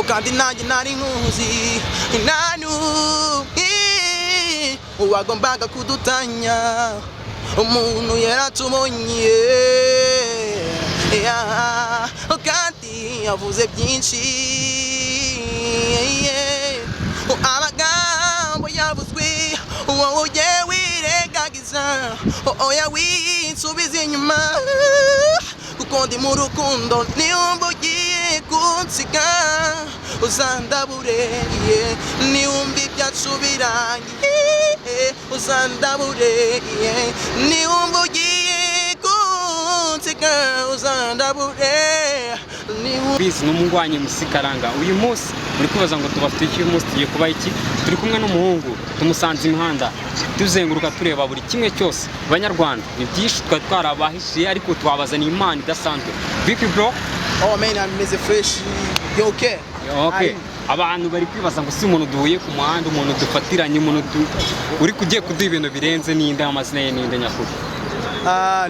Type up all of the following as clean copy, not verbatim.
kandi nanjye nari nkuzi nanu uwagombaga kudutanya umuntu yaratubonye kandi yavuze byinshi amagambo yavuzwe wowe ujye wirengagiza oya winsubiza inyuma kuko ndi mu rukundo niwumva ugiye kunsiga uzandabure niwumva ibyacu birangiye uzandabure niwumva ugiye kunsiga uzandabure bizi n'umungwanye musikaranga uyu munsi muri kubaza ngo tubafite iki umunsi tugiye kuba iki turi kumwe n'umuhungu tumusanze imihanda tuzenguruka tureba buri kimwe cyose Banyarwanda ni byinshi twarabahishiye ariko twabazaniye Imana idasanzwe Vicky bro oh man I'm meze fresh you okay abantu bari kwibaza ngo si umuntu duhuye ku muhanda umuntu dufatiranye umuntu uri kugiye kuduha ibintu birenze n'inde amazina ye n'inde nyakuri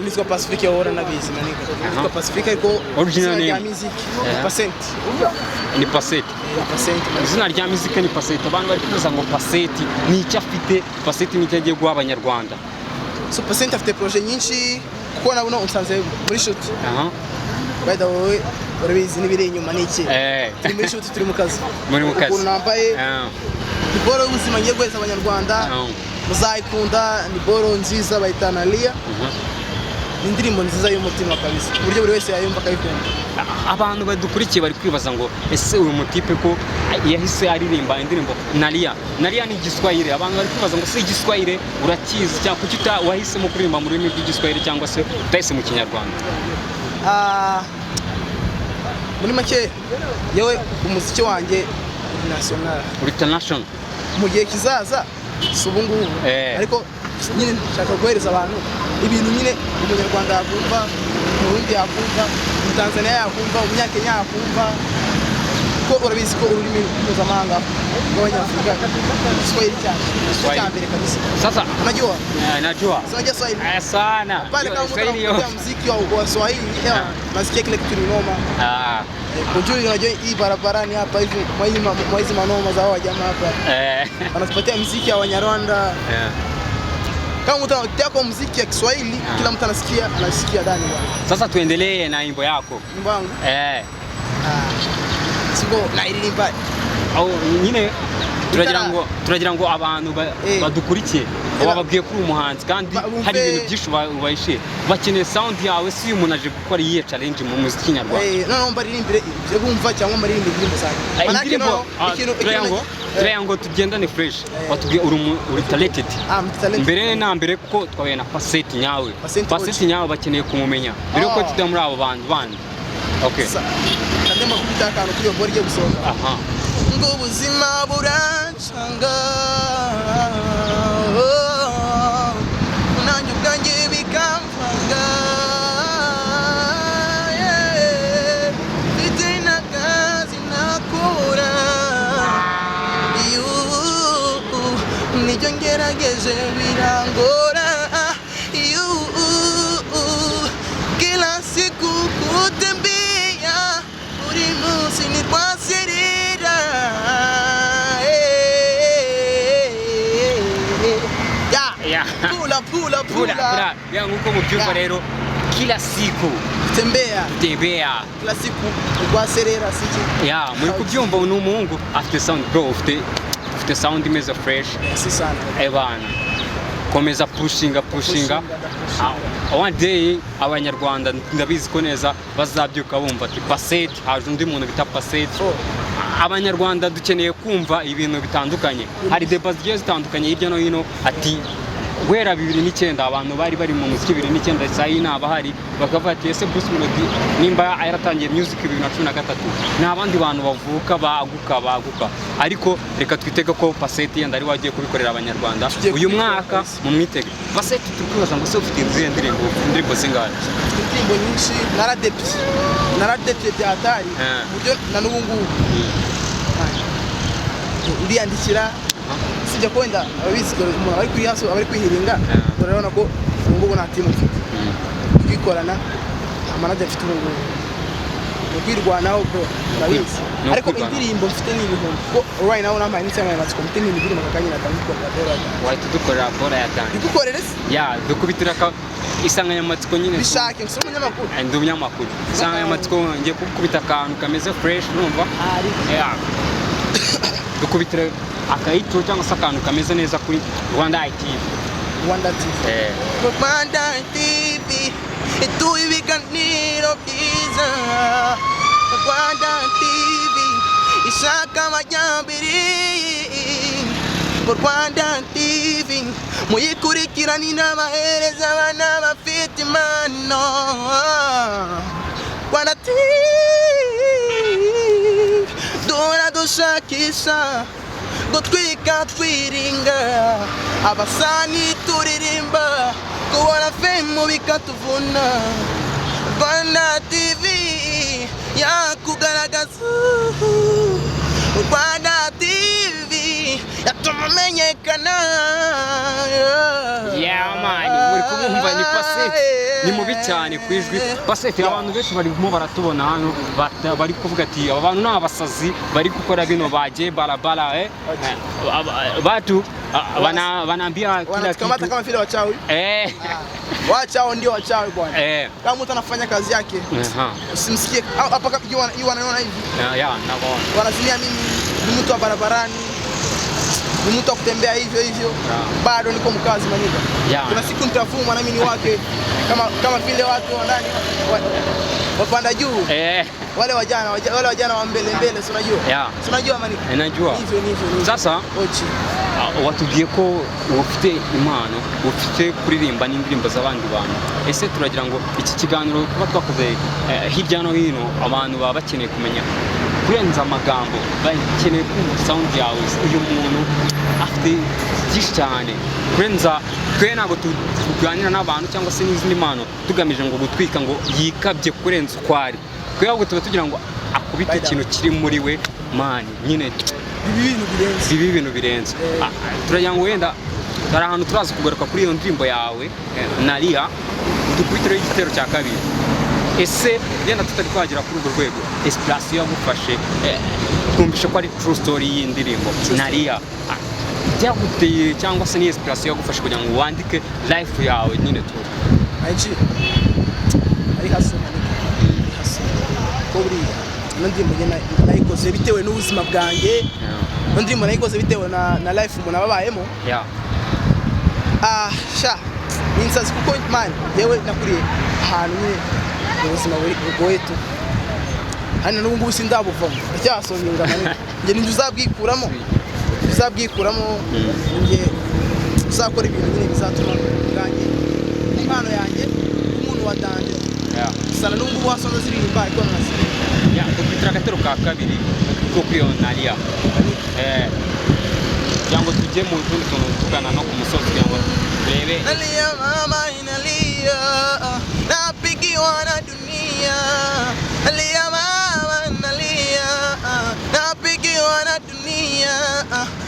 nitwa Pacifique ahora nabizi manika nitwa Pacifique ariko original name ya music Percent ni Percent izina rya music ni Percent abantu bari kwibaza ngo Percent ni icyo afite Percent ni icyo agiye guha Abanyarwanda so Percent afite projet nyinshi kuko nabona unsanze muri shoot by the way urabizi nibiri inyuma niki turi muri shoot turi mu kazi ukuntu nambaye ni boro ubuzima ngiye guheza Abanyarwanda muzayikunda ni boro nziza bayitana Lia indirimbo nziza y'umutima kabisa uburyo buri wese yayumva akayikunda abantu badukurikiye bari kwibaza ngo ese uyu mutipe ko yahise aririmba indirimbo Nalia ni Igiswahili abantu bari kwibaza ngo se Igiswahili urakizi cyangwa kuki wahisemo kuririmba mu rurimi rw'Igiswahili cyangwa se utahise mu Kinyarwanda muri make yewe umuziki wanjye international mu gihe kizaza subu ngubu ariko nyine nshaka guhereza abantu ibintu nyine umunyarwanda yakumva umurundi yakumva umutanzania yakumva umunyakenya yakumva ko urabizi ko ururimi mpuzamahanga rw'Abanyafurika Kiswahili cyane kabisa sasa unajua najua unajua Swahili sana pale kama mtu muziki wa Swahili nasikia kile kitu ni noma ujui unajua hii barabarani hapa hivi mwaizi manoma za hao jamaa hapa wanatupatia muziki wa Wanyarwanda kama mtu anataka muziki ya Kiswahili kila mtu anasikia ndani bwana sasa tuendelee na wimbo yako wimbo wangu siko nairimba au nyine turagira ngo abantu badukurikiye bababwiye kuri umuhanzi kandi hari ibintu byinshi ubayishe bakeneye sound yawe si umuntu aje gukora iyi challenge mu muziki nyarwanda no mbaririmbe byo bumva cyangwa mbaririmbe indirimbo cyane triangle tugendane fresh watubwiye uri talented mbere na mbere kuko twabaye na Percent nyawe Percent nyawe bakeneye kumumenya mbere ko tujya muri abo bandi okay ndemba kubita akantu kuri bori giye gusohoka ngo ubuzima buracanga nanjye ubwanjye bikamfanga mfite n'akazi nakora nibyo ngerageje birangora kila siku kutembea buri munsi ni kwasirira pula ya nguko mubyumva rero kila siku tembea kila siku kwasirira siki ya muri kubyumva n'umuhungu afite sound bro afite sound imeze fresh si sana ebana komeza pushinga one day Abanyarwanda ndabizi ko neza bazabyuka bumva ati Percent haje undi muntu bita Percent Abanyarwanda dukeneye kumva ibintu bitandukanye hari debates zigiye zitandukanye hirya no hino ati guhera 2009 abantu bari mu muziki 2009 sai nabahari bakavuga ati ese Bruce Melody nimba yaratangiye music 2013 n'abandi bantu bavuka baguka ariko reka twitega ko Percent yenda ari wagiye kubikorera Abanyarwanda uyu mwaka mu mwitege Percent tukubaza ngo se ufite indirimbo zingahe indirimbo nyinshi naradepye byatari buryo na n'ubungu ndiyandikira sijya kwenda abizi umuntu ari kwihaso abari kwihiringa urabona ko ngubu nta timu mfite twikorana amanaje mfite ubu kwirwanaho bro ndabizi ariko indirimbo mfite n'ibihumbi ko right now namaye n'isanga y'amatsiko mfite n'ibihumbi makanyina atandukanye bora wahita dukorera bora yatangiye dukorere ya dukubitira ka insanganyamatsiko nyine bishake nsoma umunyamakuru ndi umunyamakuru insanganyamatsiko ngiye gukubita akantu kameze fresh urumva dukubitira akayitro cyangwa se akantu kameze neza kuri Rwanda TV Rwanda TV itu ibiganiro byiza Rwanda TV ishaka amajyambere Rwanda TV muyikurikirana n'abahereza abana bafite impano Rwanda TV dora dushakisha gutwika twiringa abasani turirimba kubona femu bikatuvuna Rwanda TV yakugaragaza Rwanda TV yatuma menyekana mani muri kubumva ni Pasete ni mubi cyane kwijwi Pasete abantu benshi barimo baratubona hano bari kuvuga ati aba bantu n'abasazi bari gukora bino baje barabara watu wanaambia kila kitu kama vile wachawi wachawi ndio wachawi bwana kama mtu anafanya kazi yake usimsikie hapa kama wanaona hivi naona wanazimia mimi ni mtu wa barabarani ni mtu wa kutembea hivyo bado niko mkazi maniga kuna siku nitavuma na mimi ni wake kama vile watu wa ndani wapanda juu wale wajana wa mbele si unajua si unajua maniga najua hivyo sasa watubwiye ko ufite impano ufite kuririmba n'indirimbo z'abandi bantu ese turagira ngo iki kiganiro kuba twakoze hirya no hino abantu baba bakeneye kumenya kurenza amagambo bakeneye kumva sound yawe uyu muntu afite byinshi cyane kurenza twe ntabwo tuganira n'abantu cyangwa se n'izindi mpano tugamije ngo gutwika ngo yikabye kurenza ukwari twe ahubwo tuba tugira ngo akubite ikintu kiri muri we mani nyine ibi bintu birenze turagira ngo wenda hari ahantu turaza kugaruka kuri iyo ndirimbo yawe nariya dukubitireho igitero cya kabiri ese yenda tutari twagera kuri urwo rwego inspiration yagufashe twumvishe ko ari true story y'indirimbo nariya byaguteye cyangwa se ni inspiration yagufashe kugira ngo wandike life yawe nyine tu ari hasi ko buriya ndirimbo nayikoze bitewe n'ubuzima bwanjye ndirimbo nayikoze bitewe na life umuntu ababayemo sha ninsazi kuko man yewe nakuriye ahantu nyine ubuzima bugoye tu hano n'ubu ngubu sindabuvamo ndacyasonga njye ninjye uzabwikuramo njye uzakora ibintu nyine bizatuma bwanjye impano yanjye umuntu wadanje sana n'ubu ngubu wasonza ziririmba ariko nasi dukubitira agatero ka kabiri ko kuri iyo nariya cyangwa tujye mu tundi tuntu tugana no ku musozi kugira ngo turebe nalia mama inalia napigiwa na dunia nalia mama nalia napigiwa na dunia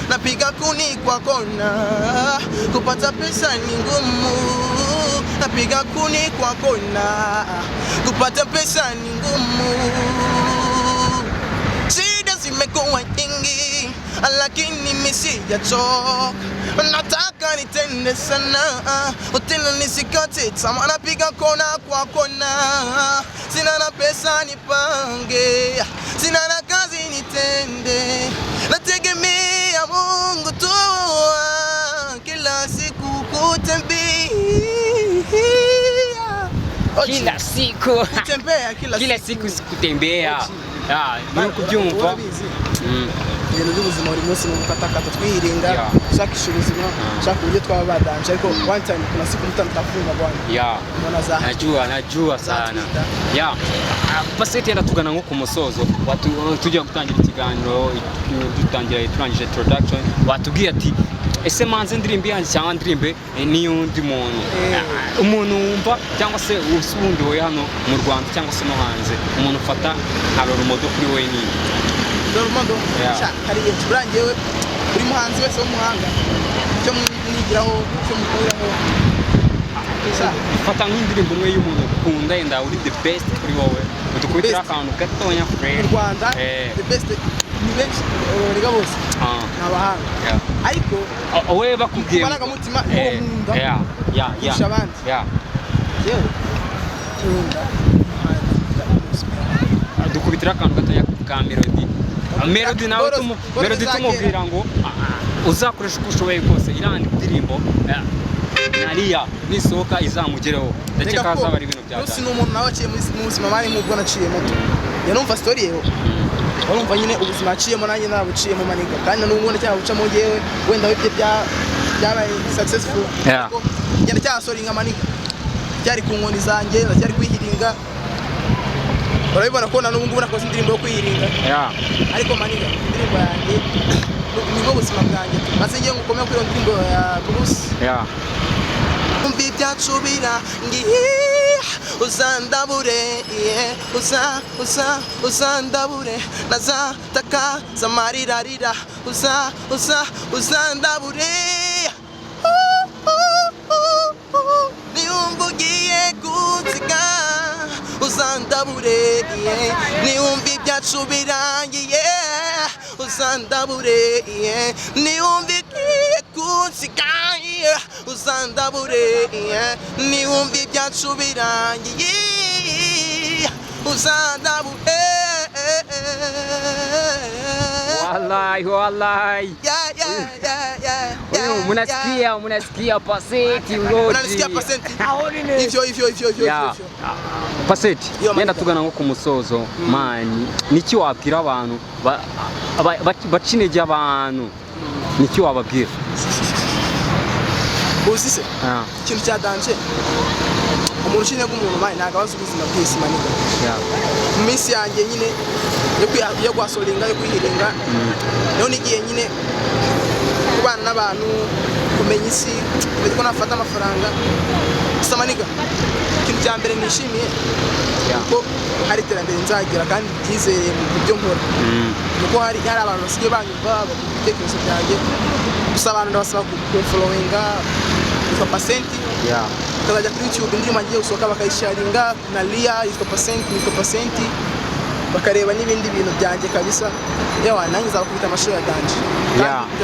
napiga kuni kwa kona kupata pesa ni ngumu napiga kuni kwa kona kupata pesa ni ngumu shida zimekuwa nyingi lakini mimi sijachoka nataka nitende sana tena nisikate tamaa napiga kona kwa kona sina na pesa nipange sina na kazi nitende nategemea Mungu tu kila siku kutembea kila siku kutembea kila siku kutembea ni kubyumva ibintu by'ubuzima buri munsi mu gukatakata twihiringa shakisha ubuzima shaka uburyo twaba badanje ariko one time kuna siku mutantafuna bwana najua sana Pasete yenda tugana nko ku musozo tujya gutangira ikiganiro turangije introduction watubwiye ati ese manze ndirimbe yanjye cyangwa ndirimbe n'iyundi umuntu wumva cyangwa se usubundi wowe hano mu Rwanda cyangwa se no hanze umuntu ufata nka role model kuri wowe ni Dormando hari turangiye uri muhanzi wese wo muhanga cyo mwigiraho cyo mukoreraho fata nk'indirimbo umwe y'umuntu ukunda yenda uri the best kuri wowe dukubitira akantu gatonya mu Rwanda the best ni benshi niga bose n'abahanga ariko wowe bakubwiye kubanaga mutima nkunda abandi yewe dukubitira akantu gatonya ka melody nawe tumubwira ngo uzakoresha uko ushoboye kose irandi indirimbo nariya nisohoka izamugereho ndetse kaza bari ibintu bya Rusi n'umuntu nawe aciye mu buzima bari nk'ubwo naciyemo yanumva story yewe urumva nyine ubuzima aciyemo nanjye nabuciyemo maniga kandi n'ubundi cyangwa bucamo ngewe wenda wibye byabaye successful ngenda cyasoringa maniga cyari ku nkoni zanjye cyari kwihiringa urabibona ko n'ubu ngubu nakoze indirimbo yo kwihiringa ariko maniga indirimbo yanjye nibwo buzima bwanjye basi ngiye ngukomeye kuri iyo ndirimbo ya Bruce umbi byacubira ngiye uzandabure uzandabure nazataka zamarirarira uzandabure niwumva ugiye kunsiga uzandabure niwumva ibyacu birangiye uzandabure niwumva ugiye kunsiga uzandabure niwumva ibyacu birangiye uzandabure wallahi Munasikia paseti unasikia paseti hivyo paseti yenda tugana nko ku musozo mani niki wabwira abantu bacinege abantu niki wababwira Bosise ikintu cya danje umuntu ucinye k'umuntu mani nagabaza ubuzima bw'isi maniga mu minsi yanjye nyine yo kwasoringa yo kwihiringa rero nigiye nyine kubana n'abantu kumenya isi bitwa nafata amafaranga gusa maniga ikintu cya mbere nishimiye ko hari iterambere nzagira kandi byizeye mu byo nkora nuko hari abantu basigaye banyumva bakunda ibitekerezo byanjye gusa abantu ndabasaba kumfollowinga yitwa pasenti ukazajya kuri YouTube indirimbo ngiye gusohoka bakayisharinga na Lia yitwa pasenti bakareba n'ibindi bintu byanjye kabisa yewe nanjye nzabakubita amashuri ya danje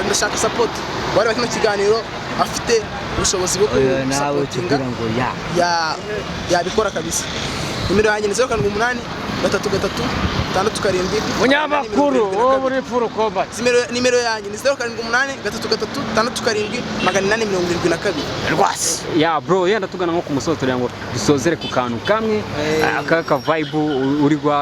ndashaka support bari bakino kiganiro afite ubushobozi bwo kusapotinga yabikora kabisa nimero yanjye ni 078 333 6 munyamakuru wo muri Full Combat nimero yanjye ni 078 333 6 872 rwasi bro yenda tugana nko ku musozo turi ngo dusozere ku kantu kamwe aka vibe uri gwa